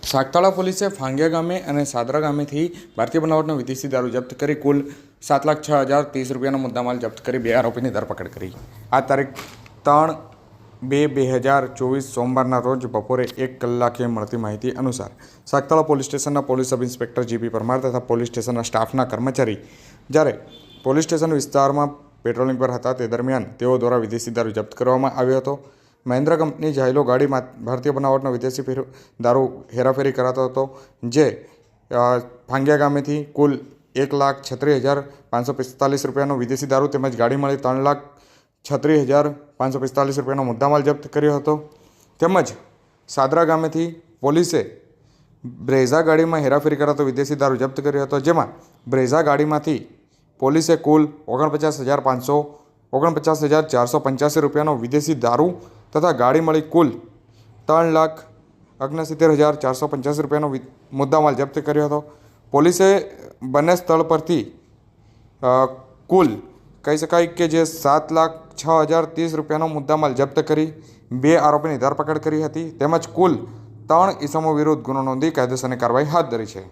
સાગતાળા પોલીસે ફાંગિયા ગામે અને સાદરા ગામેથી ભારતીય બનાવટનો વિદેશી દારૂ જપ્ત કરી કુલ 7,06,030 રૂપિયાનો મુદ્દામાલ જપ્ત કરી 2 આરોપીની ધરપકડ કરી. આ તારીખ 3/2/2024 સોમવારના રોજ બપોરે 1 કલાકે મળતી માહિતી અનુસાર સાગતાળા પોલીસ સ્ટેશનના police sub inspector GP Parmar તથા પોલીસ સ્ટેશનના સ્ટાફના કર્મચારી જ્યારે પોલીસ સ્ટેશન વિસ્તારમાં પેટ્રોલિંગ પર હતા તે દરમિયાન તેઓ દ્વારા વિદેશી દારૂ જપ્ત કરવામાં આવ્યો હતો. મહિન્દ્રા કંપની જાયલો ગાડીમાં ભારતીય બનાવટનો વિદેશી દારૂ હેરાફેરી કરાતો હતો, જે ફાંગિયા ગામેથી કુલ 1,36,545 રૂપિયાનો વિદેશી દારૂ તેમજ ગાડી મળી 3,36,545 રૂપિયાનો મુદ્દામાલ જપ્ત કર્યો હતો. તેમજ સાદરા ગામેથી પોલીસે બ્રેઝા ગાડીમાં હેરાફેરી કરાતો વિદેશી દારૂ જપ્ત કર્યો હતો, જેમાં બ્રેઝા ગાડીમાંથી પોલીસે કુલ 49,485 રૂપિયાનો વિદેશી દારૂ તથા ગાડી મળી કુલ 3,69,485 રૂપિયાનો મુદ્દામાલ જપ્ત કર્યો હતો. પોલીસે બંને સ્થળ પરથી કુલ કહી શકાય કે જે 7,06,030 રૂપિયાનો મુદ્દામાલ જપ્ત કરી 2 આરોપીની ધરપકડ કરી હતી તેમજ કુલ 3 ઇસમો વિરુદ્ધ ગુનો નોંધી કાયદેસરની કાર્યવાહી હાથ ધરી છે.